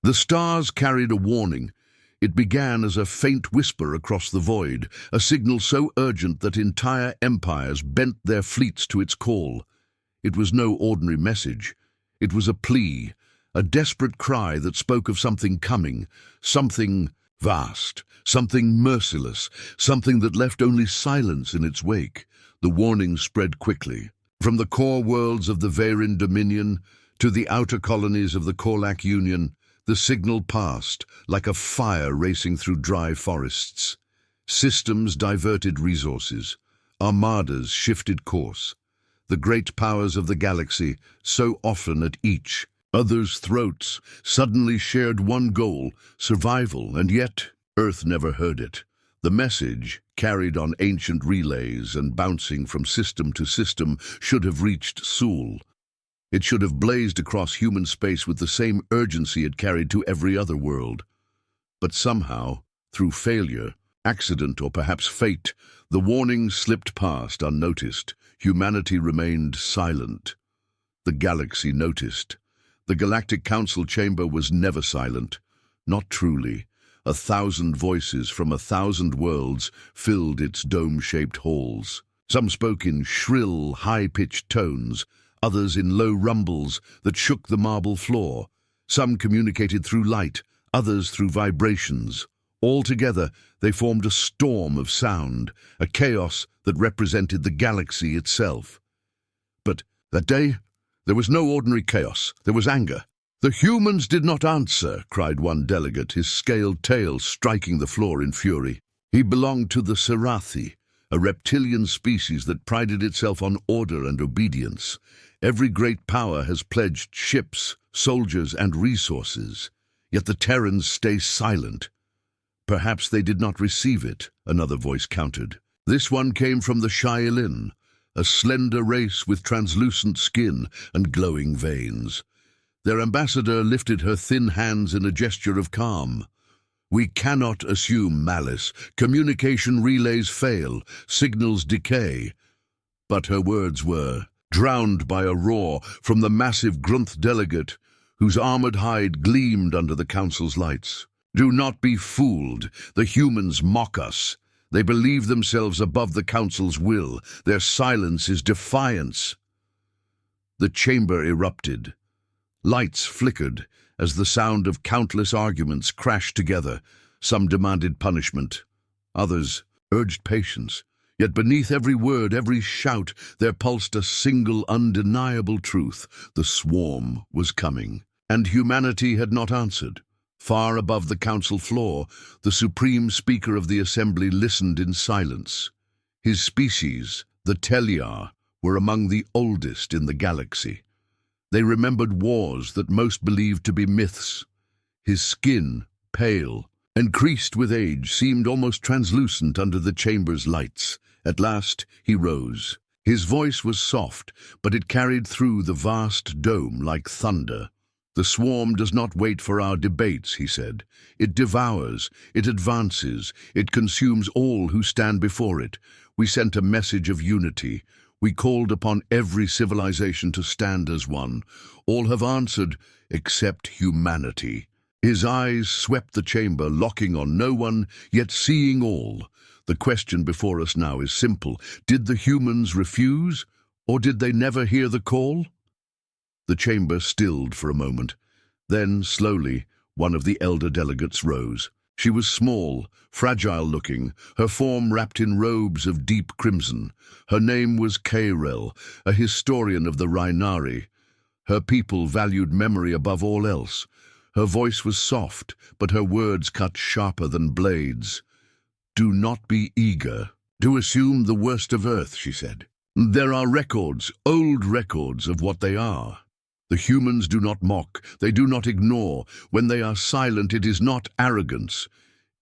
The stars carried a warning. It began as a faint whisper across the void, a signal so urgent that entire empires bent their fleets to its call. It was no ordinary message. It was a plea, a desperate cry that spoke of something coming, something vast, something merciless, something that left only silence in its wake. The warning spread quickly. From the core worlds of the Varin Dominion to the outer colonies of the Korlak Union, the signal passed, like a fire racing through dry forests. Systems diverted resources. Armadas shifted course. The great powers of the galaxy, so often at each other's throats, suddenly shared one goal, survival, and yet Earth never heard it. The message, carried on ancient relays and bouncing from system to system, should have reached Sul. It should have blazed across human space with the same urgency it carried to every other world. But somehow, through failure, accident, or perhaps fate, the warning slipped past unnoticed. Humanity remained silent. The galaxy noticed. The Galactic Council chamber was never silent. Not truly. 1,000 voices from 1,000 worlds filled its dome-shaped halls. Some spoke in shrill, high-pitched tones, others in low rumbles that shook the marble floor. Some communicated through light, others through vibrations. All together, they formed a storm of sound, a chaos that represented the galaxy itself. But that day, there was no ordinary chaos. There was anger. "The humans did not answer," cried one delegate, his scaled tail striking the floor in fury. He belonged to the Serathi, a reptilian species that prided itself on order and obedience. Every great power has pledged ships, soldiers, and resources. Yet the Terrans stay silent. "Perhaps they did not receive it," another voice countered. This one came from the Shailin, a slender race with translucent skin and glowing veins. Their ambassador lifted her thin hands in a gesture of calm. "We cannot assume malice. Communication relays fail, signals decay." But her words were drowned by a roar from the massive Grunth delegate, whose armored hide gleamed under the council's lights. "Do not be fooled. The humans mock us. They believe themselves above the council's will. Their silence is defiance." The chamber erupted. Lights flickered as the sound of countless arguments crashed together. Some demanded punishment. Others urged patience. Yet beneath every word, every shout, there pulsed a single undeniable truth. The swarm was coming. And humanity had not answered. Far above the council floor, the supreme speaker of the assembly listened in silence. His species, the Teliar, were among the oldest in the galaxy. They remembered wars that most believed to be myths. His skin, pale and creased with age, seemed almost translucent under the chamber's lights. At last, he rose. His voice was soft, but it carried through the vast dome like thunder. "The swarm does not wait for our debates," he said. "It devours, it advances, it consumes all who stand before it. We sent a message of unity. We called upon every civilization to stand as one. All have answered, except humanity." His eyes swept the chamber, locking on no one, yet seeing all. The question before us now is simple. Did the humans refuse, or did they never hear the call? The chamber stilled for a moment. Then, slowly, one of the elder delegates rose. She was small, fragile-looking, her form wrapped in robes of deep crimson. Her name was Kairel, a historian of the Rhinari. Her people valued memory above all else. Her voice was soft, but her words cut sharper than blades. "Do not be eager to assume the worst of Earth," she said. "There are records, old records of what they are. The humans do not mock, they do not ignore. When they are silent, it is not arrogance.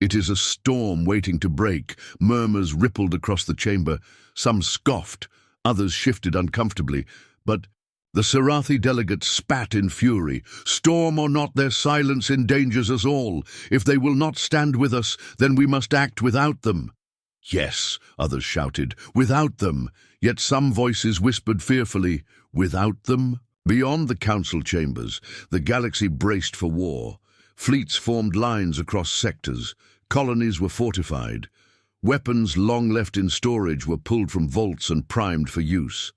It is a storm waiting to break." Murmurs rippled across the chamber. Some scoffed, others shifted uncomfortably. But the Serathi delegate spat in fury. "Storm or not, their silence endangers us all. If they will not stand with us, then we must act without them." "Yes," others shouted, "without them." Yet some voices whispered fearfully, "Without them?" Beyond the council chambers, the galaxy braced for war. Fleets formed lines across sectors. Colonies were fortified. Weapons long left in storage were pulled from vaults and primed for use.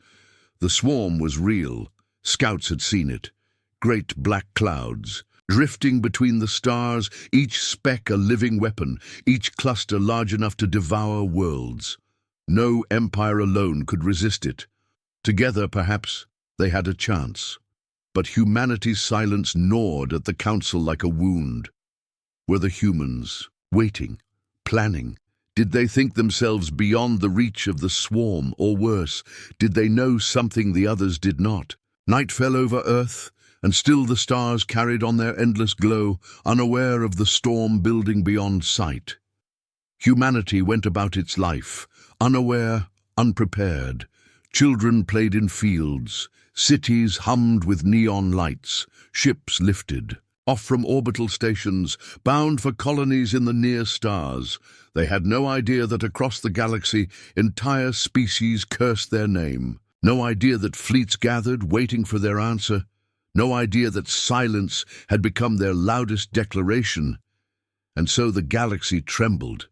The swarm was real. Scouts had seen it. Great black clouds, drifting between the stars, each speck a living weapon, each cluster large enough to devour worlds. No empire alone could resist it. Together, perhaps, they had a chance. But humanity's silence gnawed at the council like a wound. Were the humans waiting, planning? Did they think themselves beyond the reach of the swarm, or worse, did they know something the others did not? Night fell over Earth, and still the stars carried on their endless glow, unaware of the storm building beyond sight. Humanity went about its life, unaware, unprepared. Children played in fields, cities hummed with neon lights, ships lifted, off from orbital stations, bound for colonies in the near stars. They had no idea that across the galaxy, entire species cursed their name. No idea that fleets gathered, waiting for their answer. No idea that silence had become their loudest declaration. And so the galaxy trembled.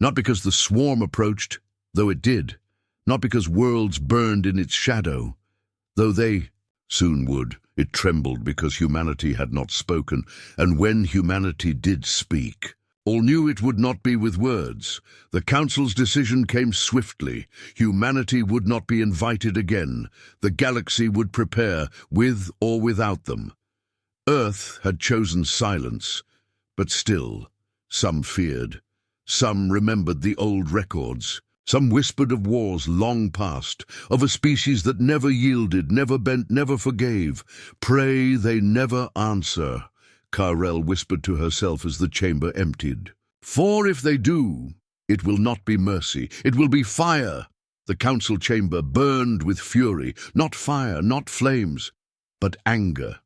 Not because the swarm approached, though it did. Not because worlds burned in its shadow, though they soon would. It trembled because humanity had not spoken, and when humanity did speak, all knew it would not be with words. The Council's decision came swiftly. Humanity would not be invited again. The galaxy would prepare, with or without them. Earth had chosen silence, but still, some feared. Some remembered the old records. Some whispered of wars long past, of a species that never yielded, never bent, never forgave. Pray they never answer, Karel whispered to herself as the chamber emptied. For if they do, it will not be mercy, it will be fire. The council chamber burned with fury, not fire, not flames, but anger.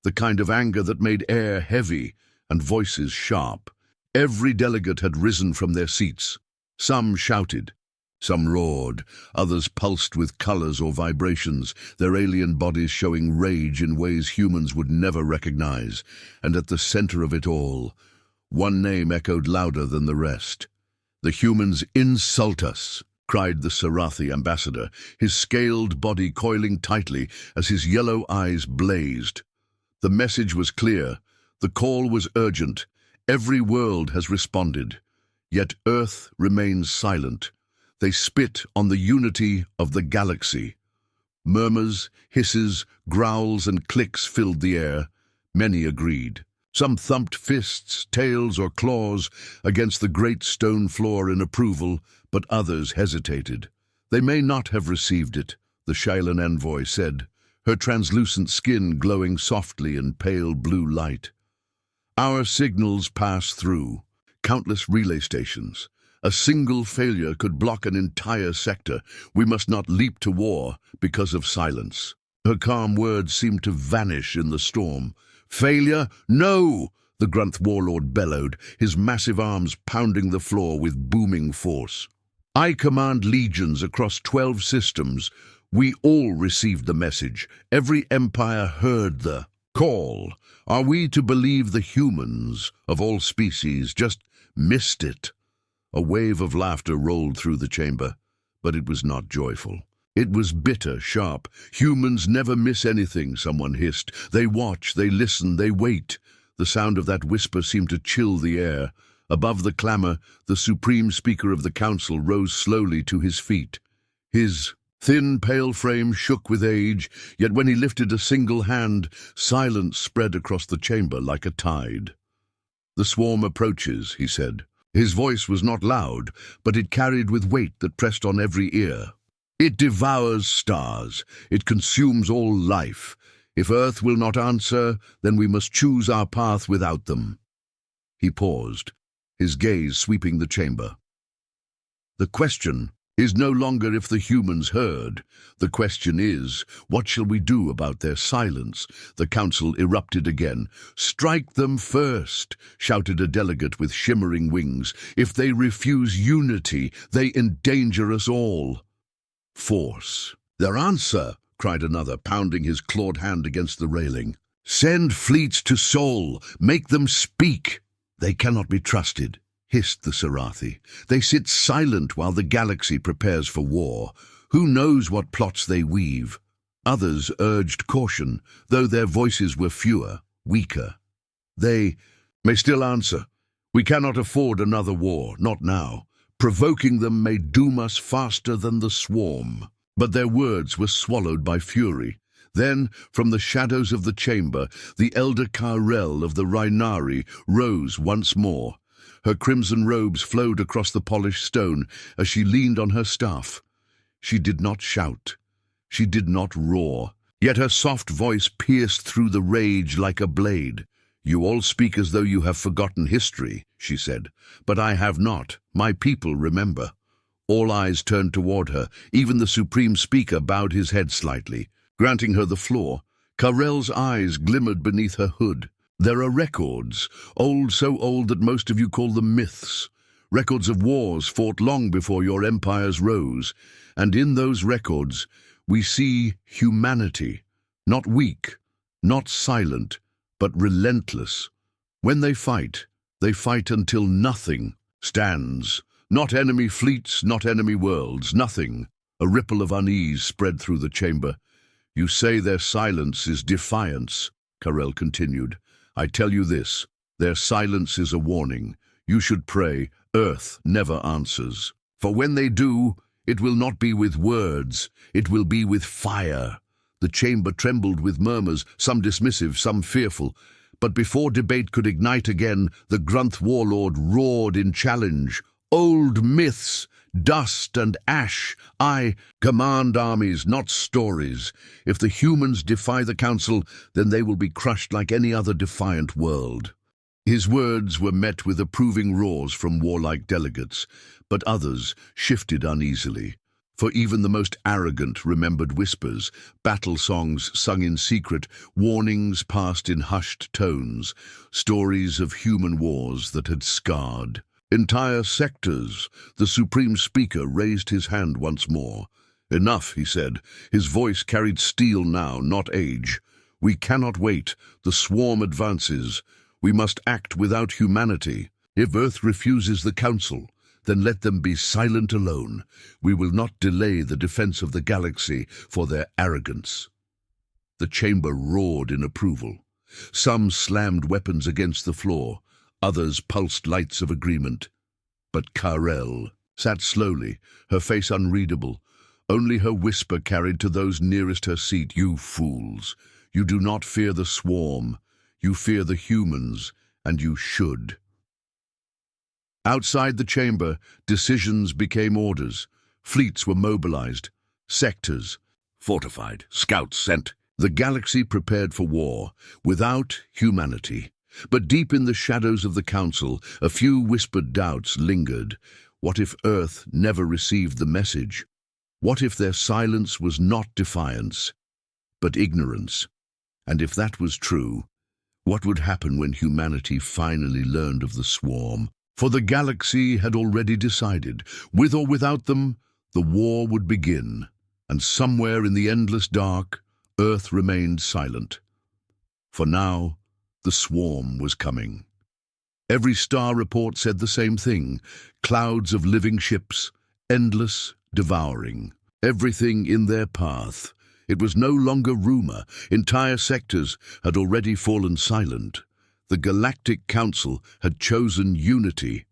The kind of anger that made air heavy and voices sharp. Every delegate had risen from their seats. Some shouted. Some roared, others pulsed with colors or vibrations, their alien bodies showing rage in ways humans would never recognize. And at the center of it all, one name echoed louder than the rest. The humans insult us, cried the Sarathi ambassador, his scaled body coiling tightly as his yellow eyes blazed. The message was clear. The call was urgent. Every world has responded. Yet Earth remains silent. They spit on the unity of the galaxy. Murmurs, hisses, growls, and clicks filled the air. Many agreed. Some thumped fists, tails, or claws against the great stone floor in approval, but others hesitated. They may not have received it, the Shailan envoy said, her translucent skin glowing softly in pale blue light. Our signals pass through. Countless relay stations. A single failure could block an entire sector. We must not leap to war because of silence. Her calm words seemed to vanish in the storm. Failure? No! The Grunth warlord bellowed, his massive arms pounding the floor with booming force. I command legions across 12 systems. We all received the message. Every empire heard the call. Are we to believe the humans of all species just missed it? A wave of laughter rolled through the chamber, but it was not joyful. It was bitter, sharp. Humans never miss anything, someone hissed. They watch, they listen, they wait. The sound of that whisper seemed to chill the air. Above the clamor, the supreme speaker of the council rose slowly to his feet. His thin, pale frame shook with age, yet when he lifted a single hand, silence spread across the chamber like a tide. The swarm approaches, he said. His voice was not loud, but it carried with weight that pressed on every ear. It devours stars. It consumes all life. If Earth will not answer, then we must choose our path without them. He paused, his gaze sweeping the chamber. The question is no longer if the humans heard. The question is, what shall we do about their silence? The council erupted again. Strike them first, shouted a delegate with shimmering wings. If they refuse unity, they endanger us all. Force. Their answer, cried another, pounding his clawed hand against the railing. "Send fleets to Sol, make them speak." "They cannot be trusted," hissed the Sarathi. "They sit silent while the galaxy prepares for war. Who knows what plots they weave?" Others urged caution, though their voices were fewer, weaker. They may still answer, "We cannot afford another war, not now. Provoking them may doom us faster than the swarm." But their words were swallowed by fury. Then, from the shadows of the chamber, the elder Karel of the Rhaenari rose once more. Her crimson robes flowed across the polished stone as she leaned on her staff. She did not shout. She did not roar. Yet her soft voice pierced through the rage like a blade. "You all speak as though you have forgotten history," she said. "But I have not. My people remember." All eyes turned toward her. Even the Supreme Speaker bowed his head slightly, granting her the floor. Karel's eyes glimmered beneath her hood. "There are records, old, so old that most of you call them myths. Records of wars fought long before your empires rose. And in those records, we see humanity, not weak, not silent, but relentless. When they fight until nothing stands. Not enemy fleets, not enemy worlds, nothing." A ripple of unease spread through the chamber. "You say their silence is defiance," Karel continued. "I tell you this, their silence is a warning. You should pray, Earth never answers. For when they do, it will not be with words, it will be with fire." The chamber trembled with murmurs, some dismissive, some fearful. But before debate could ignite again, the Grunth warlord roared in challenge. "Old myths, dust and ash. I command armies, not stories. If the humans defy the Council, then they will be crushed like any other defiant world." His words were met with approving roars from warlike delegates, but others shifted uneasily. For even the most arrogant remembered whispers, battle songs sung in secret, warnings passed in hushed tones, stories of human wars that had scarred entire sectors. The Supreme Speaker raised his hand once more. "Enough," he said. His voice carried steel now, not age. "We cannot wait. The swarm advances. We must act without humanity. If Earth refuses the Council, then let them be silent alone. We will not delay the defense of the galaxy for their arrogance." The chamber roared in approval. Some slammed weapons against the floor. Others pulsed lights of agreement. But Karel sat slowly, her face unreadable. Only her whisper carried to those nearest her seat. "You fools! You do not fear the swarm. You fear the humans, and you should." Outside the chamber, decisions became orders. Fleets were mobilized. Sectors fortified. Scouts sent. The galaxy prepared for war, without humanity. But deep in the shadows of the Council, a few whispered doubts lingered. What if Earth never received the message? What if their silence was not defiance, but ignorance? And if that was true, what would happen when humanity finally learned of the swarm? For the galaxy had already decided, with or without them, the war would begin. And somewhere in the endless dark, Earth remained silent. For now, the swarm was coming. Every star report said the same thing. Clouds of living ships, endless, devouring. Everything in their path. It was no longer rumor. Entire sectors had already fallen silent. The Galactic Council had chosen unity.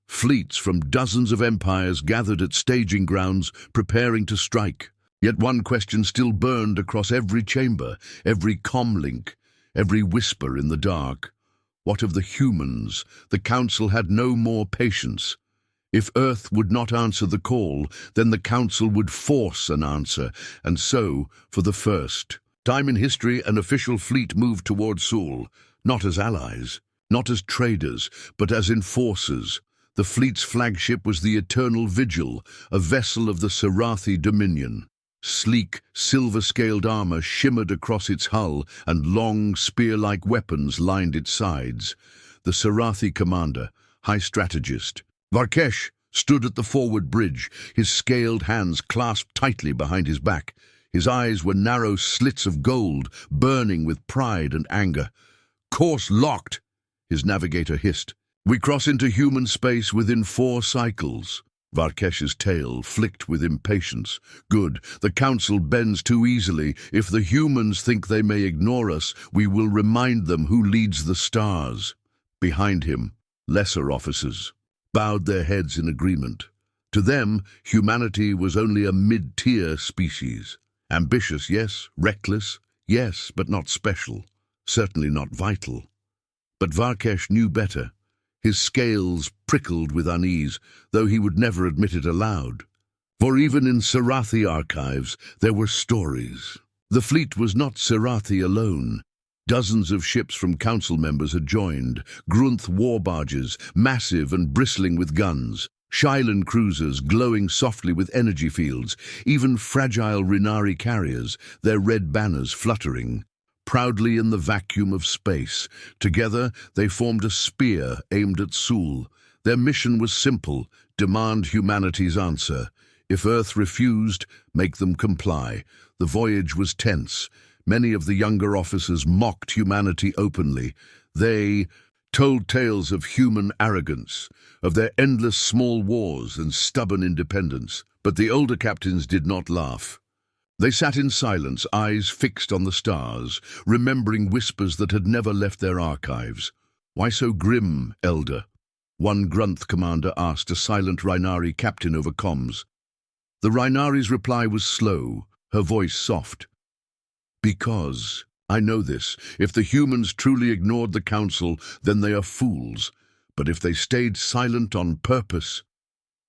Fleets from dozens of empires gathered at staging grounds, preparing to strike. Yet one question still burned across every chamber, every comlink, every whisper in the dark. What of the humans? The Council had no more patience. If Earth would not answer the call, then the Council would force an answer. And so, for the first time in history, an official fleet moved toward Sol, not as allies, not as traders, but as enforcers. The fleet's flagship was the Eternal Vigil, a vessel of the Sarathi Dominion. Sleek, silver-scaled armor shimmered across its hull, and long, spear-like weapons lined its sides. The Sarathi commander, high strategist, Varkesh, stood at the forward bridge, his scaled hands clasped tightly behind his back. His eyes were narrow slits of gold, burning with pride and anger. "Course locked," his navigator hissed. "We cross into human space within 4 cycles." Varkesh's tail flicked with impatience. "Good. The Council bends too easily. If the humans think they may ignore us, we will remind them who leads the stars." Behind him, lesser officers bowed their heads in agreement. To them, humanity was only a mid-tier species. Ambitious, yes. Reckless, yes, but not special. Certainly not vital. But Varkesh knew better. His scales prickled with unease, though he would never admit it aloud. For even in Sarathi archives, there were stories. The fleet was not Sarathi alone. Dozens of ships from council members had joined, Grunth war barges, massive and bristling with guns, Shylan cruisers glowing softly with energy fields, even fragile Rinari carriers, their red banners fluttering. Proudly in the vacuum of space, together they formed a spear aimed at Sul. Their mission was simple: demand humanity's answer. If Earth refused, make them comply. The voyage was tense. Many of the younger officers mocked humanity openly. They told tales of human arrogance, of their endless small wars and stubborn independence. But the older captains did not laugh. They sat in silence, eyes fixed on the stars, remembering whispers that had never left their archives. "Why so grim, Elder?" one Grunth commander asked a silent Rhinari captain over comms. The Rhinari's reply was slow, her voice soft. "Because, I know this, if the humans truly ignored the Council, then they are fools. But if they stayed silent on purpose,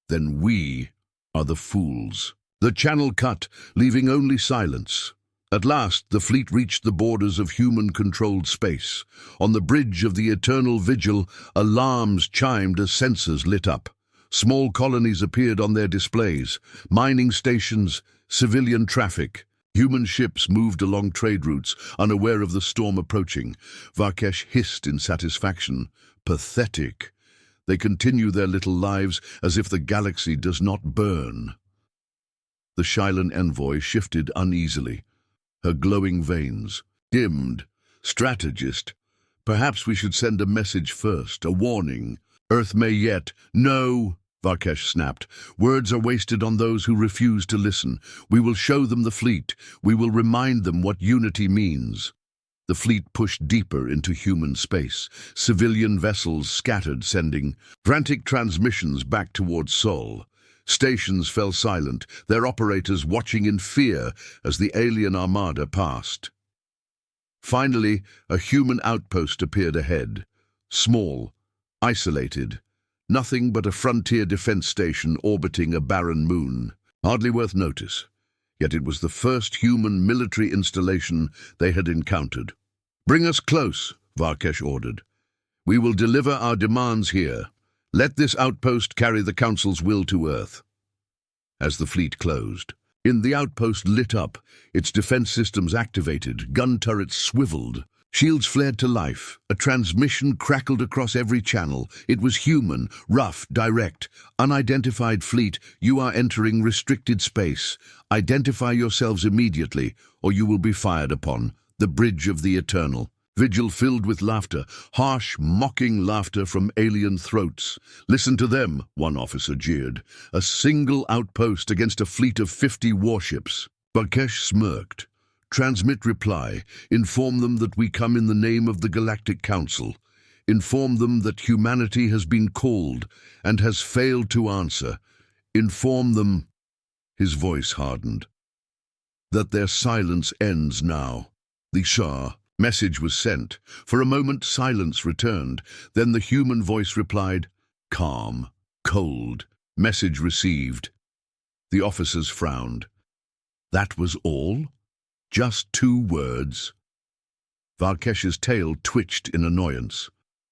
then we are the fools." The channel cut, leaving only silence. At last, the fleet reached the borders of human-controlled space. On the bridge of the Eternal Vigil, alarms chimed as sensors lit up. Small colonies appeared on their displays, mining stations, civilian traffic. Human ships moved along trade routes, unaware of the storm approaching. Varkesh hissed in satisfaction. Pathetic. They continue their little lives as if the galaxy does not burn. The Shylan envoy shifted uneasily, her glowing veins dimmed. "Strategist, perhaps we should send a message first, a warning. Earth may yet—" "No," Varkesh snapped. "Words are wasted on those who refuse to listen. We will show them the fleet. We will remind them what unity means." The fleet pushed deeper into human space. Civilian vessels scattered, sending frantic transmissions back towards Sol. Stations fell silent, their operators watching in fear as the alien armada passed. Finally, a human outpost appeared ahead. Small, isolated, nothing but a frontier defense station orbiting a barren moon. Hardly worth notice. Yet it was the first human military installation they had encountered. "Bring us close," Varkesh ordered. "We will deliver our demands here. Let this outpost carry the Council's will to Earth." As the fleet closed, the outpost lit up, its defense systems activated, gun turrets swiveled, shields flared to life, a transmission crackled across every channel. It was human, rough, direct. "Unidentified fleet, you are entering restricted space. Identify yourselves immediately, or you will be fired upon. The Bridge of the Eternal." Vigil filled with laughter, harsh, mocking laughter from alien throats. "Listen to them," one officer jeered. "A single outpost against a fleet of 50 warships." Varkesh smirked. "Transmit reply. Inform them that we come in the name of the Galactic Council. Inform them that humanity has been called and has failed to answer. Inform them," his voice hardened, "that their silence ends now." The Shah message was sent. For a moment, silence returned. Then the human voice replied, calm, cold. Message received. The officers frowned. That was all? Just 2 words? Varkesh's tail twitched in annoyance.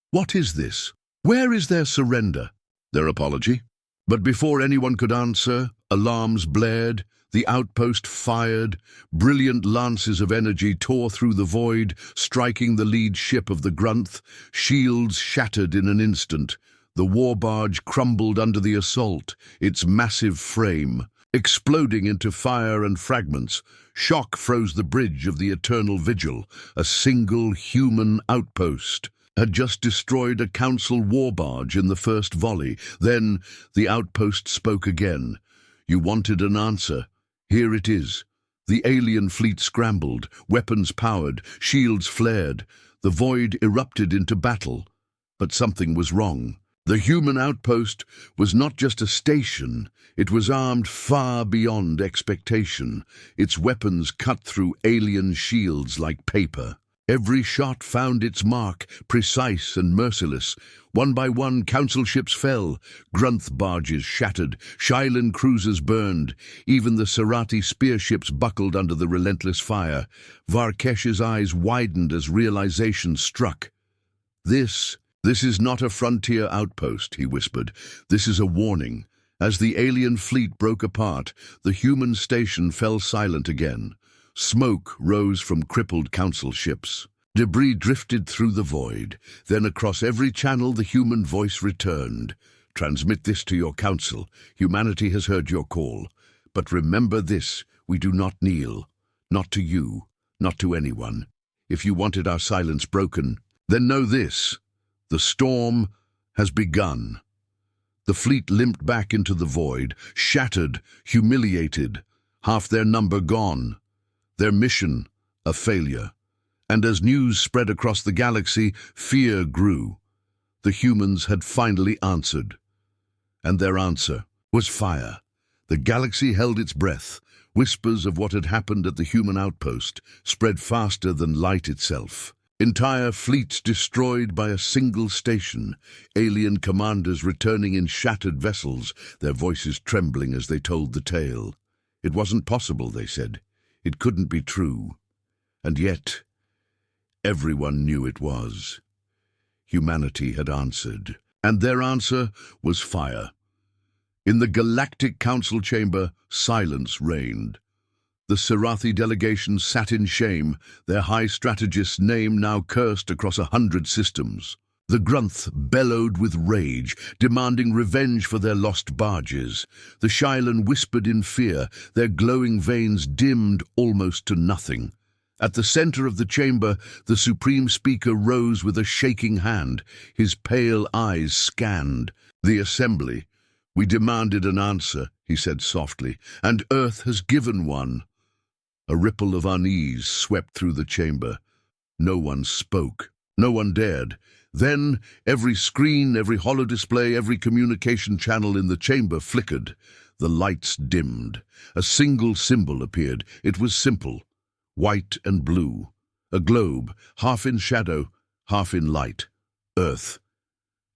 What is this? Where is their surrender? Their apology? But before anyone could answer, alarms blared. The outpost fired. Brilliant lances of energy tore through the void, striking the lead ship of the Grunth. Shields shattered in an instant. The war barge crumbled under the assault, its massive frame exploding into fire and fragments. Shock froze the bridge of the eternal vigil. A single human outpost had just destroyed a council war barge in the first volley. Then the outpost spoke again. You wanted an answer. Here it is. The alien fleet scrambled, weapons powered, shields flared. The void erupted into battle. But something was wrong. The human outpost was not just a station, it was armed far beyond expectation. Its weapons cut through alien shields like paper. Every shot found its mark, precise and merciless. One by one, council ships fell. Grunth barges shattered, Shailen cruisers burned. Even the Serati spear ships buckled under the relentless fire. Varkesh's eyes widened as realization struck. This is not a frontier outpost, he whispered. This is a warning. As the alien fleet broke apart, the human station fell silent again. Smoke rose from crippled council ships. Debris drifted through the void. Then across every channel the human voice returned. Transmit this to your council. Humanity has heard your call. But remember this, we do not kneel. Not to you, not to anyone. If you wanted our silence broken, then know this. The storm has begun. The fleet limped back into the void, shattered, humiliated, half their number gone, their mission a failure. And as news spread across the galaxy, fear grew. The humans had finally answered. And their answer was fire. The galaxy held its breath. Whispers of what had happened at the human outpost spread faster than light itself. Entire fleets destroyed by a single station, alien commanders returning in shattered vessels, their voices trembling as they told the tale. It wasn't possible, they said. It couldn't be true. And yet, everyone knew it was. Humanity had answered, and their answer was fire. In the Galactic Council chamber, silence reigned. The Serathi delegation sat in shame, their high strategist's name now cursed across 100 systems. The Grunth bellowed with rage, demanding revenge for their lost barges. The Shailen whispered in fear, their glowing veins dimmed almost to nothing. At the center of the chamber, the Supreme Speaker rose with a shaking hand. His pale eyes scanned the assembly. We demanded an answer, he said softly, and Earth has given one. A ripple of unease swept through the chamber. No one spoke. No one dared. Then, every screen, every holodisplay, every communication channel in the chamber flickered. The lights dimmed. A single symbol appeared. It was simple. White and blue. A globe, half in shadow, half in light. Earth.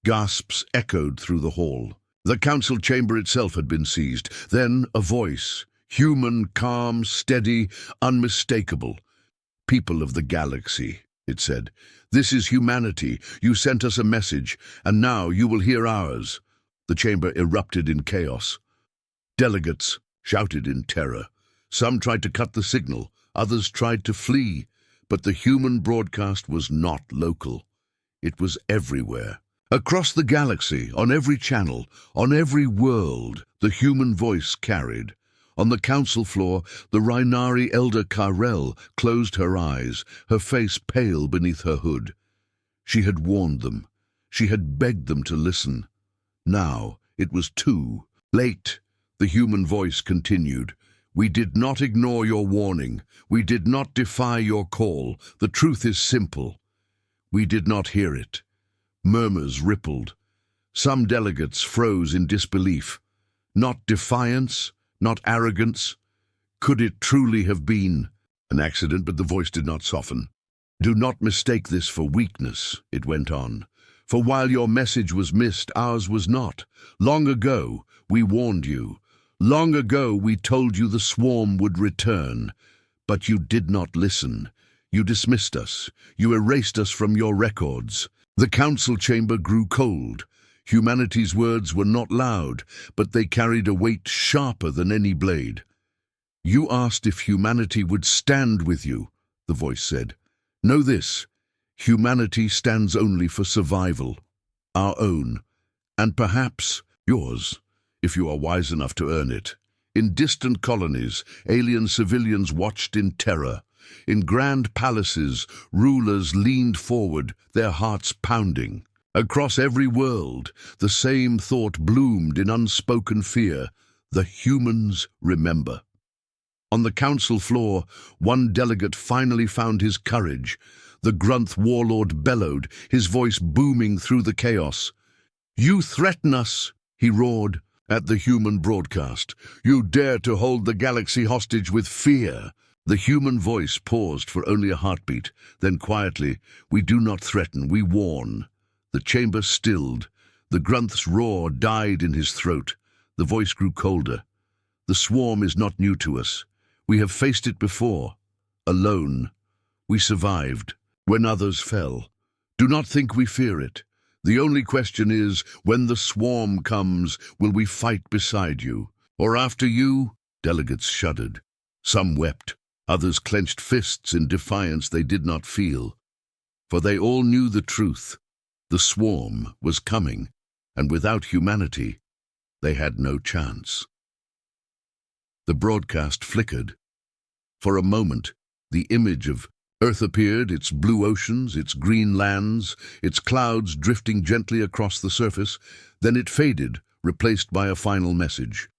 Gasps echoed through the hall. The council chamber itself had been seized. Then a voice. Human, calm, steady, unmistakable. People of the galaxy, it said. This is humanity. You sent us a message, and now you will hear ours. The chamber erupted in chaos. Delegates shouted in terror. Some tried to cut the signal, others tried to flee. But the human broadcast was not local. It was everywhere. Across the galaxy, on every channel, on every world, the human voice carried. On the council floor, the Rhinari elder Karel closed her eyes, her face pale beneath her hood. She had warned them. She had begged them to listen. Now it was too late. The human voice continued. We did not ignore your warning. We did not defy your call. The truth is simple. We did not hear it. Murmurs rippled. Some delegates froze in disbelief. Not defiance, not arrogance. Could it truly have been an accident? But the voice did not soften. Do not mistake this for weakness, it went on. For while your message was missed, ours was not. Long ago, we warned you. Long ago, we told you the swarm would return. But you did not listen. You dismissed us. You erased us from your records. The council chamber grew cold. Humanity's words were not loud, but they carried a weight sharper than any blade. You asked if humanity would stand with you, the voice said. Know this, humanity stands only for survival, our own, and perhaps yours, if you are wise enough to earn it. In distant colonies, alien civilians watched in terror. In grand palaces, rulers leaned forward, their hearts pounding. Across every world, the same thought bloomed in unspoken fear: the humans remember. On the council floor, one delegate finally found his courage. The Grunth warlord bellowed, his voice booming through the chaos. "You threaten us," he roared at the human broadcast. "You dare to hold the galaxy hostage with fear." The human voice paused for only a heartbeat. Then quietly, "We do not threaten, we warn." The chamber stilled. The Grunth's roar died in his throat. The voice grew colder. "The swarm is not new to us. We have faced it before. Alone. We survived when others fell. Do not think we fear it. The only question is, when the swarm comes, will we fight beside you? Or after you?" Delegates shuddered. Some wept. Others clenched fists in defiance they did not feel. For they all knew the truth. The swarm was coming, and without humanity, they had no chance. The broadcast flickered. For a moment, the image of Earth appeared, its blue oceans, its green lands, its clouds drifting gently across the surface. Then it faded, replaced by a final message.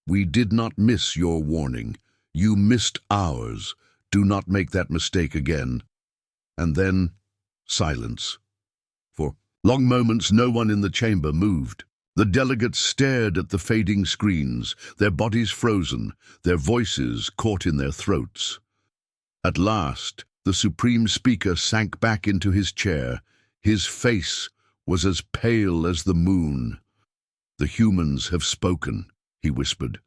"We did not miss your warning. You missed ours. Do not make that mistake again." And then, silence. For long moments, no one in the chamber moved. The delegates stared at the fading screens, their bodies frozen, their voices caught in their throats. At last, the Supreme Speaker sank back into his chair. His face was as pale as the moon. "The humans have spoken," he whispered,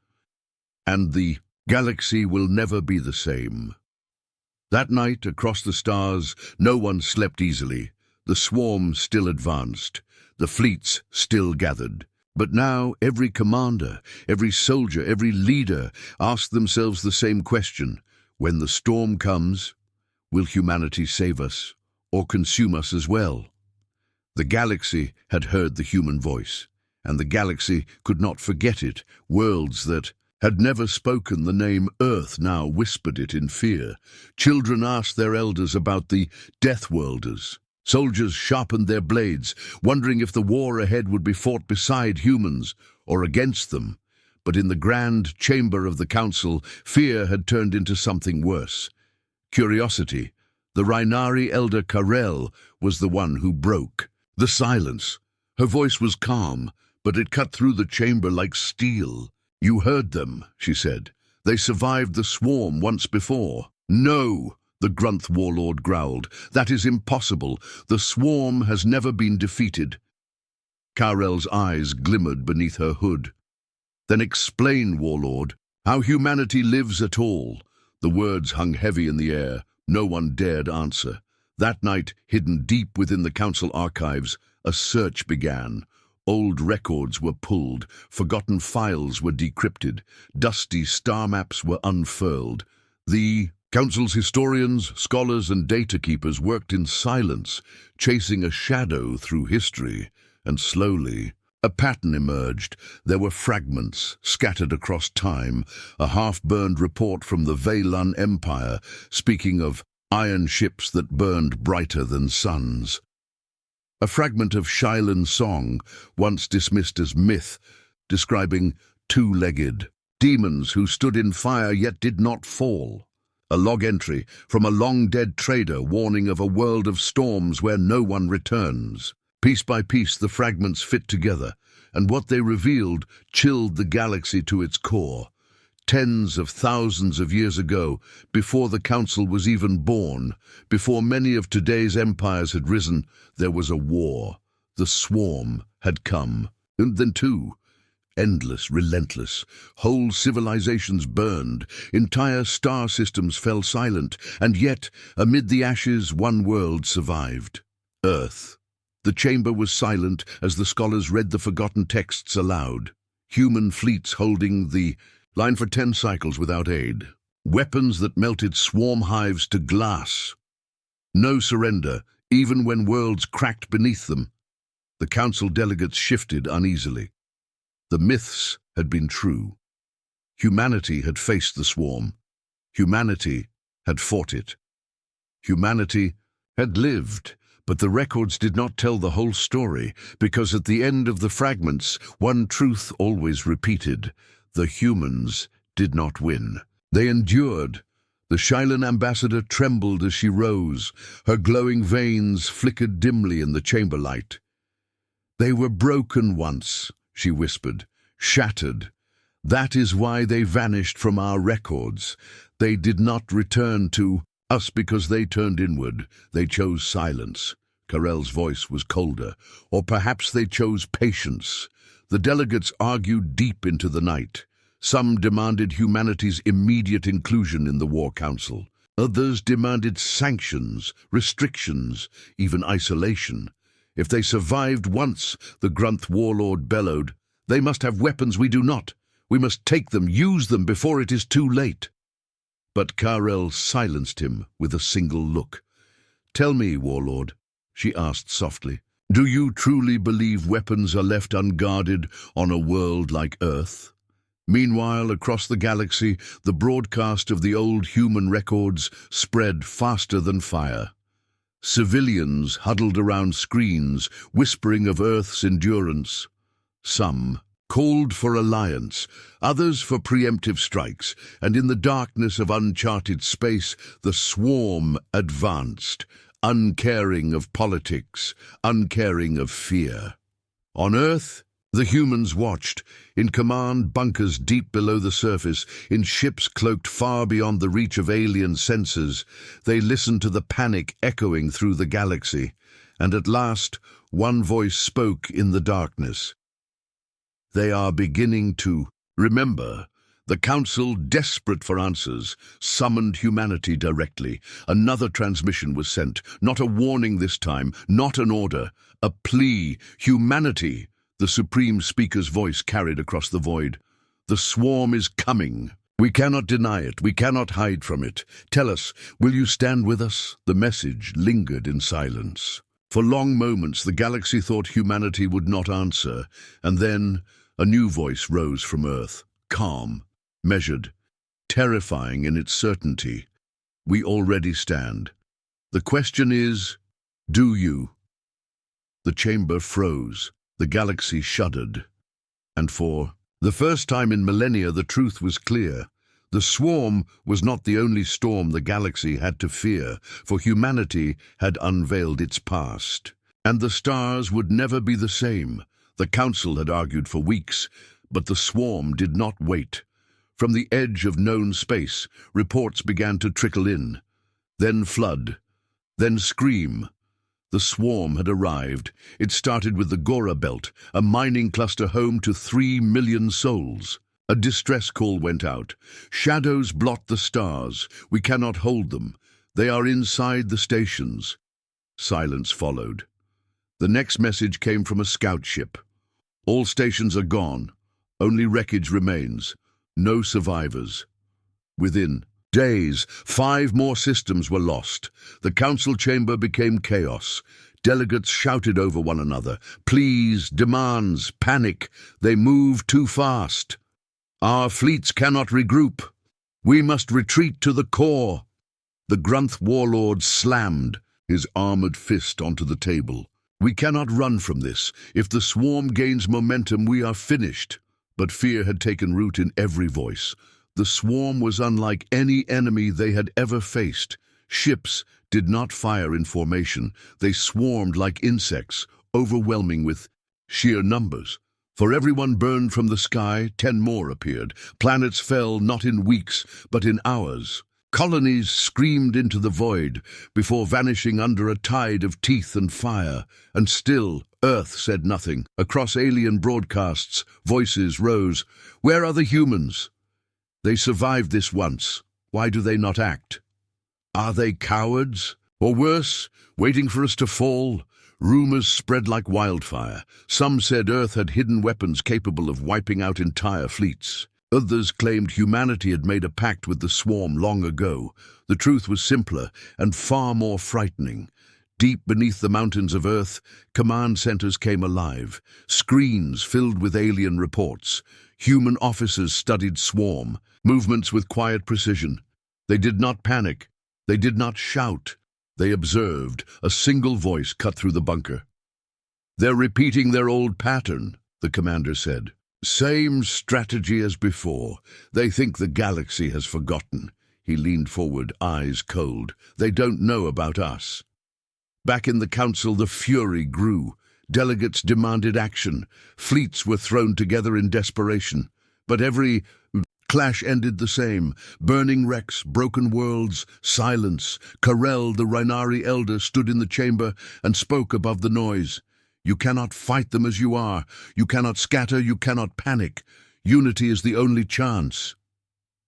"and the galaxy will never be the same." That night, across the stars, no one slept easily. The swarm still advanced. The fleets still gathered. But now every commander, every soldier, every leader asked themselves the same question: when the storm comes, will humanity save us or consume us as well? The galaxy had heard the human voice, and the galaxy could not forget it. Worlds that had never spoken the name Earth now whispered it in fear. Children asked their elders about the Death Worlders. Soldiers sharpened their blades, wondering if the war ahead would be fought beside humans or against them. But in the grand chamber of the council, fear had turned into something worse. Curiosity. The Rhinari elder Karel was the one who broke the silence. Her voice was calm, but it cut through the chamber like steel. "You heard them," she said. "They survived the swarm once before." "No," the Grunth warlord growled. "That is impossible. The swarm has never been defeated." Karel's eyes glimmered beneath her hood. "Then explain, warlord, how humanity lives at all." The words hung heavy in the air. No one dared answer. That night, hidden deep within the council archives, a search began. Old records were pulled, forgotten files were decrypted, dusty star maps were unfurled. The council's historians, scholars, and data keepers worked in silence, chasing a shadow through history, and slowly a pattern emerged. There were fragments scattered across time, a half-burned report from the Veilun Empire speaking of iron ships that burned brighter than suns. A fragment of Shailan's song, once dismissed as myth, describing two-legged demons who stood in fire yet did not fall. A log entry from a long-dead trader warning of a world of storms where no one returns. Piece by piece, the fragments fit together, and what they revealed chilled the galaxy to its core. Tens of thousands of years ago, before the Council was even born, before many of today's empires had risen, there was a war. The swarm had come. And then too, endless, relentless. Whole civilizations burned, entire star systems fell silent, and yet, amid the ashes, one world survived. Earth. The chamber was silent as the scholars read the forgotten texts aloud. Human fleets holding the line for 10 cycles without aid. Weapons that melted swarm hives to glass. No surrender, even when worlds cracked beneath them. The council delegates shifted uneasily. The myths had been true. Humanity had faced the swarm. Humanity had fought it. Humanity had lived, but the records did not tell the whole story, because at the end of the fragments, one truth always repeated: the humans did not win. They endured. The Shailan ambassador trembled as she rose. Her glowing veins flickered dimly in the chamber light. "They were broken once," she whispered, "shattered. That is why they vanished from our records. They did not return to us because they turned inward. They chose silence." Karel's voice was colder. "Or perhaps they chose patience." The delegates argued deep into the night. Some demanded humanity's immediate inclusion in the War Council. Others demanded sanctions, restrictions, even isolation. "If they survived once," the Grunth warlord bellowed, "they must have weapons we do not. We must take them, use them before it is too late." But Karel silenced him with a single look. "Tell me, warlord," she asked softly, "do you truly believe weapons are left unguarded on a world like Earth?" Meanwhile, across the galaxy, the broadcast of the old human records spread faster than fire. Civilians huddled around screens, whispering of Earth's endurance. Some called for alliance, others for preemptive strikes, and in the darkness of uncharted space, the swarm advanced, uncaring of politics, uncaring of fear. On Earth, the humans watched, in command bunkers deep below the surface, in ships cloaked far beyond the reach of alien sensors. They listened to the panic echoing through the galaxy, and at last, one voice spoke in the darkness. "They are beginning to remember." The Council, desperate for answers, summoned humanity directly. Another transmission was sent, not a warning this time, not an order, a plea. "Humanity!" The Supreme Speaker's voice carried across the void. "The swarm is coming. We cannot deny it. We cannot hide from it. Tell us, will you stand with us?" The message lingered in silence. For long moments, the galaxy thought humanity would not answer, and then a new voice rose from Earth, calm, measured, terrifying in its certainty. "We already stand. The question is, do you?" The chamber froze. The galaxy shuddered. And for the first time in millennia, the truth was clear. The swarm was not the only storm the galaxy had to fear, for humanity had unveiled its past. And the stars would never be the same. The Council had argued for weeks, but the swarm did not wait. From the edge of known space, reports began to trickle in. Then flood. Then scream. The swarm had arrived. It started with the Gora Belt, a mining cluster home to 3 million souls. A distress call went out. "Shadows blot the stars. We cannot hold them. They are inside the stations." Silence followed. The next message came from a scout ship. "All stations are gone. Only wreckage remains. No survivors." Within days, 5 more systems were lost. The council chamber became chaos. Delegates shouted over one another. Pleas, demands, panic. They move too fast. "Our fleets cannot regroup. We must retreat to the core." The Grunth warlord slammed his armored fist onto the table. "We cannot run from this. If the swarm gains momentum, we are finished." But fear had taken root in every voice. The swarm was unlike any enemy they had ever faced. Ships did not fire in formation. They swarmed like insects, overwhelming with sheer numbers. For every one burned from the sky, 10 more appeared. Planets fell not in weeks, but in hours. Colonies screamed into the void before vanishing under a tide of teeth and fire. And still, Earth said nothing. Across alien broadcasts, voices rose. "Where are the humans? They survived this once. Why do they not act? Are they cowards? Or worse, waiting for us to fall?" Rumors spread like wildfire. Some said Earth had hidden weapons capable of wiping out entire fleets. Others claimed humanity had made a pact with the swarm long ago. The truth was simpler and far more frightening. Deep beneath the mountains of Earth, command centers came alive. Screens filled with alien reports. Human officers studied swarm, movements with quiet precision. They did not panic. They did not shout. They observed. A single voice cut through the bunker. "They're repeating their old pattern," the commander said. "Same strategy as before. They think the galaxy has forgotten." He leaned forward, eyes cold. "They don't know about us." Back in the council, the fury grew. Delegates demanded action. Fleets were thrown together in desperation. But every clash ended the same. Burning wrecks, broken worlds, silence. Karel, the Rhinari elder, stood in the chamber and spoke above the noise. "You cannot fight them as you are. You cannot scatter, you cannot panic. Unity is the only chance."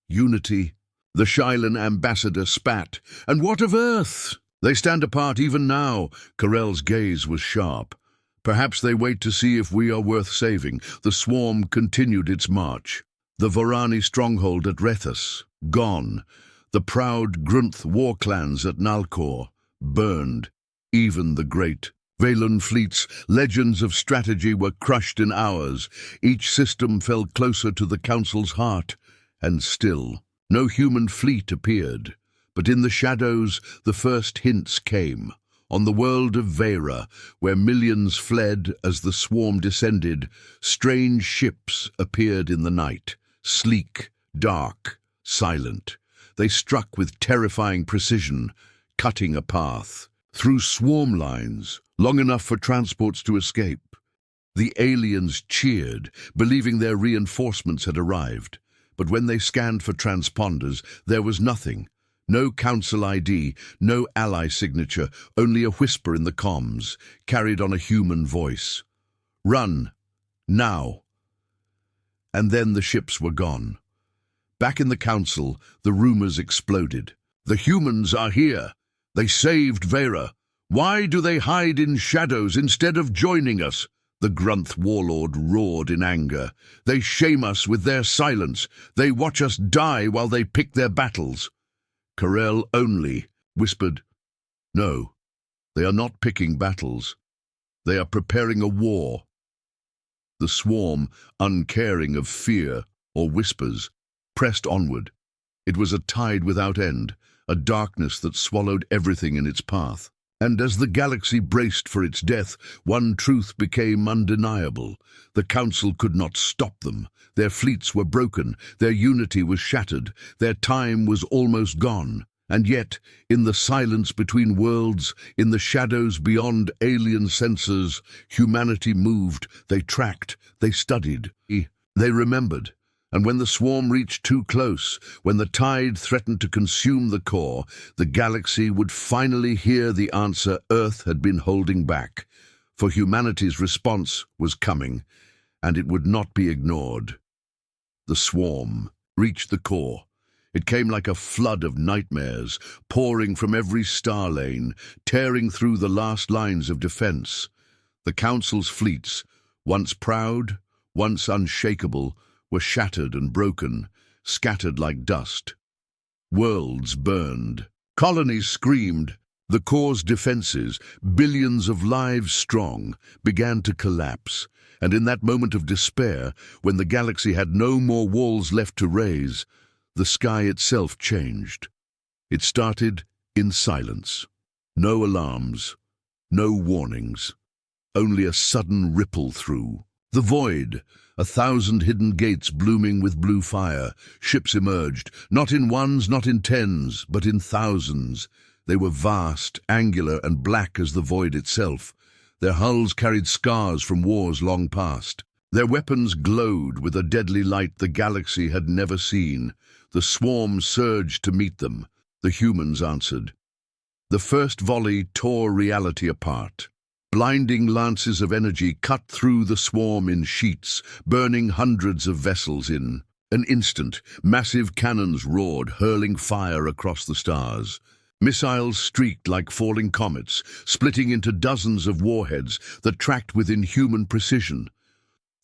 Unity? The Shailan ambassador spat. "And what of Earth? They stand apart even now." Karel's gaze was sharp. "Perhaps they wait to see if we are worth saving." The swarm continued its march. The Vorani stronghold at Rethus, gone. The proud Grunth war clans at Nalkor, burned. Even the great Valen fleets, legends of strategy, were crushed in hours. Each system fell closer to the Council's heart, and still no human fleet appeared. But in the shadows, the first hints came. On the world of Vera, where millions fled as the swarm descended, strange ships appeared in the night, sleek, dark, silent. They struck with terrifying precision, cutting a path through swarm lines, long enough for transports to escape. The aliens cheered, believing their reinforcements had arrived. But when they scanned for transponders, there was nothing. No Council ID, no ally signature, only a whisper in the comms, carried on a human voice. "Run! Now!" And then the ships were gone. Back in the Council, the rumors exploded. "The humans are here. They saved Vera. Why do they hide in shadows instead of joining us?" The Grunth warlord roared in anger. "They shame us with their silence. They watch us die while they pick their battles." Karel only whispered, "No, they are not picking battles. They are preparing a war." The swarm, uncaring of fear or whispers, pressed onward. It was a tide without end, a darkness that swallowed everything in its path. And as the galaxy braced for its death, one truth became undeniable. The Council could not stop them. Their fleets were broken, their unity was shattered, their time was almost gone. And yet, in the silence between worlds, in the shadows beyond alien sensors, humanity moved, they tracked, they studied, they remembered. And when the swarm reached too close, when the tide threatened to consume the core, the galaxy would finally hear the answer Earth had been holding back. For humanity's response was coming, and it would not be ignored. The swarm reached the core. It came like a flood of nightmares, pouring from every star lane, tearing through the last lines of defense. The Council's fleets, once proud, once unshakable, were shattered and broken, scattered like dust. Worlds burned. Colonies screamed. The core's defenses, billions of lives strong, began to collapse. And in that moment of despair, when the galaxy had no more walls left to raise, the sky itself changed. It started in silence. No alarms, no warnings, only a sudden ripple through. The void, 1,000 hidden gates blooming with blue fire. Ships emerged, not in ones, not in tens, but in thousands. They were vast, angular, and black as the void itself. Their hulls carried scars from wars long past. Their weapons glowed with a deadly light the galaxy had never seen. The swarm surged to meet them. The humans answered. The first volley tore reality apart. Blinding lances of energy cut through the swarm in sheets, burning hundreds of vessels in an instant. Massive cannons roared, hurling fire across the stars. Missiles streaked like falling comets, splitting into dozens of warheads that tracked with inhuman precision.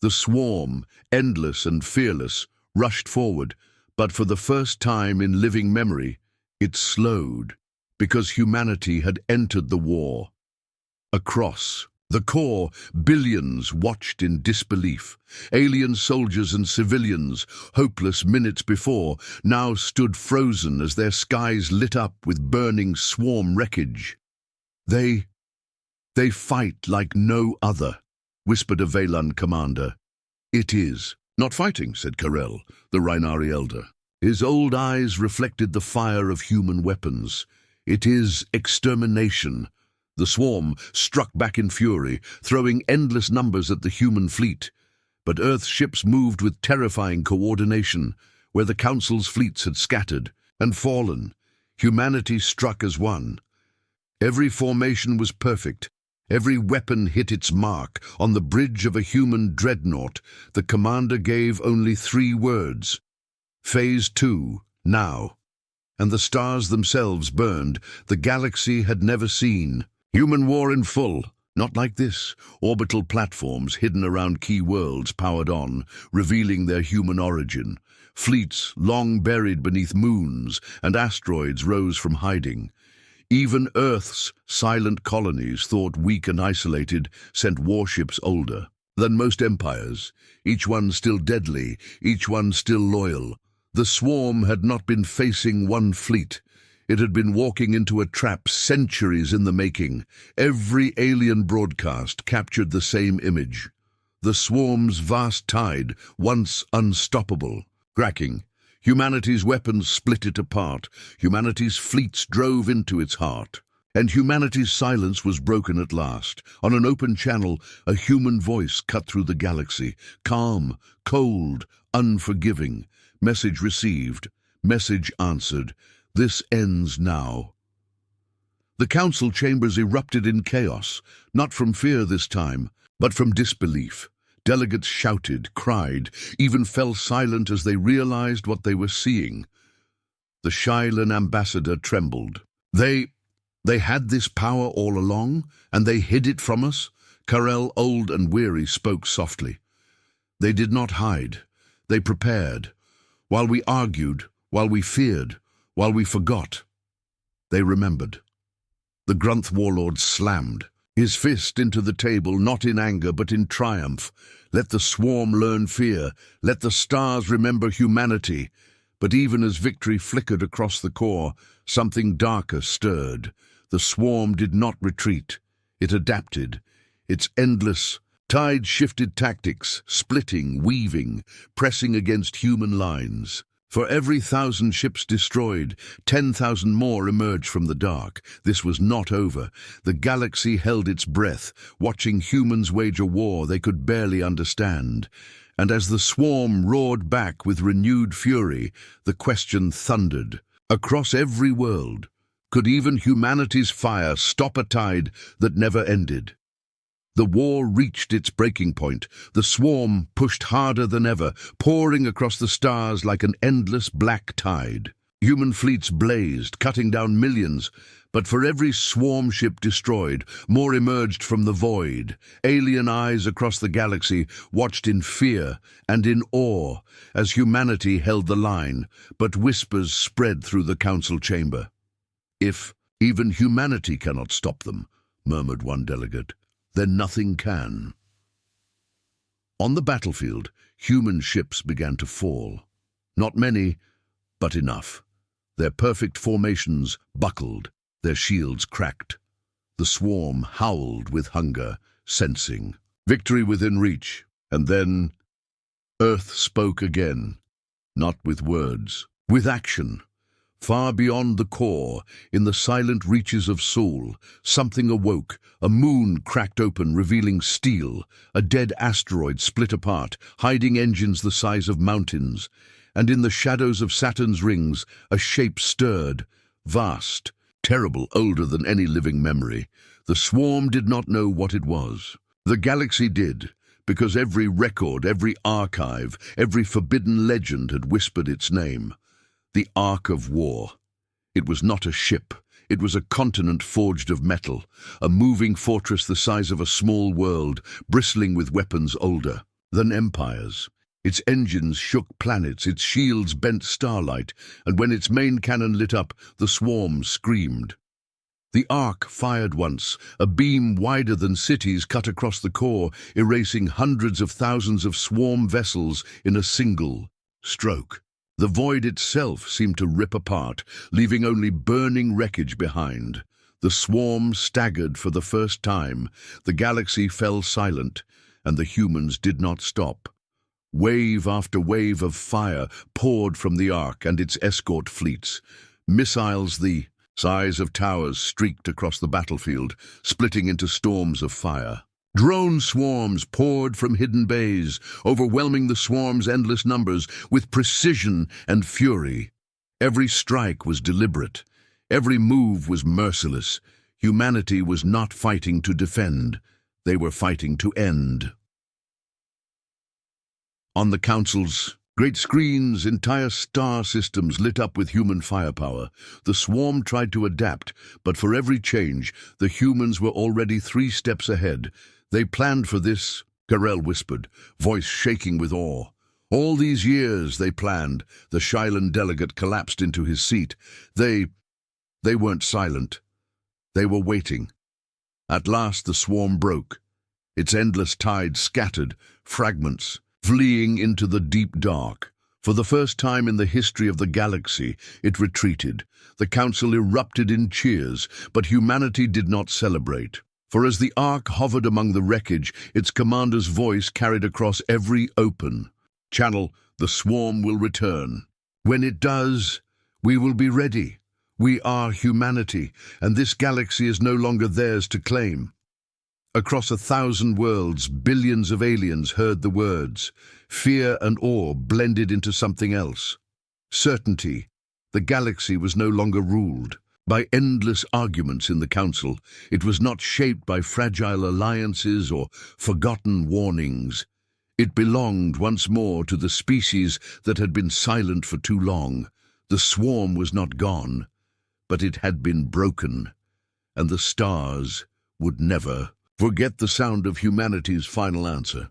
The swarm, endless and fearless, rushed forward, but for the first time in living memory, it slowed, because humanity had entered the war. Across The core, billions, watched in disbelief. Alien soldiers and civilians, hopeless minutes before, now stood frozen as their skies lit up with burning swarm wreckage. They fight like no other, whispered a Veylan commander. It is. Not fighting, said Karel, the Rhinari elder. His old eyes reflected the fire of human weapons. It is extermination. The swarm struck back in fury, throwing endless numbers at the human fleet. But Earth's ships moved with terrifying coordination, where the Council's fleets had scattered and fallen. Humanity struck as one. Every formation was perfect. Every weapon hit its mark. On the bridge of a human dreadnought, the commander gave only 3 words. Phase 2, now. And the stars themselves burned. The galaxy had never seen. Human war in full. Not like this. Orbital platforms hidden around key worlds powered on, revealing their human origin. Fleets long buried beneath moons and asteroids rose from hiding. Even Earth's silent colonies, thought weak and isolated, sent warships older than most empires, each one still deadly, each one still loyal. The swarm had not been facing one fleet. It had been walking into a trap centuries in the making. Every alien broadcast captured the same image. The swarm's vast tide, once unstoppable, cracking. Humanity's weapons split it apart. Humanity's fleets drove into its heart. And humanity's silence was broken at last. On an open channel, a human voice cut through the galaxy. Calm, cold, unforgiving. Message received. Message answered. This ends now. The council chambers erupted in chaos, not from fear this time, but from disbelief. Delegates shouted, cried, even fell silent as they realized what they were seeing. The Shailan ambassador trembled. They had this power all along, and they hid it from us? Karel, old and weary, spoke softly. They did not hide. They prepared. While we argued, while we feared, while we forgot, they remembered. The Grunth warlord slammed, his fist into the table, not in anger but in triumph. Let the swarm learn fear. Let the stars remember humanity. But even as victory flickered across the core, something darker stirred. The swarm did not retreat. It adapted. Its endless, tide-shifted tactics, splitting, weaving, pressing against human lines. For every 1,000 ships destroyed, 10,000 more emerged from the dark. This was not over. The galaxy held its breath, watching humans wage a war they could barely understand. And as the swarm roared back with renewed fury, the question thundered. Across every world, could even humanity's fire stop a tide that never ended? The war reached its breaking point. The swarm pushed harder than ever, pouring across the stars like an endless black tide. Human fleets blazed, cutting down millions, but for every swarm ship destroyed, more emerged from the void. Alien eyes across the galaxy watched in fear and in awe as humanity held the line, but whispers spread through the council chamber. If even humanity cannot stop them, murmured one delegate, then nothing can. On the battlefield, human ships began to fall. Not many, but enough. Their perfect formations buckled, their shields cracked. The swarm howled with hunger, sensing victory within reach. And then Earth spoke again, not with words, with action. Far beyond the core, in the silent reaches of Sol, something awoke. A moon cracked open, revealing steel. A dead asteroid split apart, hiding engines the size of mountains. And in the shadows of Saturn's rings, a shape stirred. Vast, terrible, older than any living memory. The swarm did not know what it was. The galaxy did, because every record, every archive, every forbidden legend had whispered its name. The Ark of War. It was not a ship. It was a continent forged of metal, a moving fortress the size of a small world, bristling with weapons older than empires. Its engines shook planets, its shields bent starlight, and when its main cannon lit up, the swarm screamed. The Ark fired once. A beam wider than cities cut across the core, erasing hundreds of thousands of swarm vessels in a single stroke. The void itself seemed to rip apart, leaving only burning wreckage behind. The swarm staggered for the first time. The galaxy fell silent, and the humans did not stop. Wave after wave of fire poured from the Ark and its escort fleets. Missiles the size of towers streaked across the battlefield, splitting into storms of fire. Drone swarms poured from hidden bays, overwhelming the swarm's endless numbers with precision and fury. Every strike was deliberate. Every move was merciless. Humanity was not fighting to defend. They were fighting to end. On the Council's great screens, entire star systems lit up with human firepower. The swarm tried to adapt, but for every change, the humans were already 3 steps ahead. They planned for this, Karel whispered, voice shaking with awe. All these years they planned. The Shailan delegate collapsed into his seat. They weren't silent. They were waiting. At last the swarm broke. Its endless tide scattered, fragments, fleeing into the deep dark. For the first time in the history of the galaxy, it retreated. The Council erupted in cheers, but humanity did not celebrate. For as the Ark hovered among the wreckage, its commander's voice carried across every open channel, the swarm will return. When it does, we will be ready. We are humanity, and this galaxy is no longer theirs to claim. Across 1,000 worlds, billions of aliens heard the words. Fear and awe blended into something else. Certainty. The galaxy was no longer ruled by endless arguments in the Council. It was not shaped by fragile alliances or forgotten warnings. It belonged once more to the species that had been silent for too long. The swarm was not gone, but it had been broken, and the stars would never forget the sound of humanity's final answer.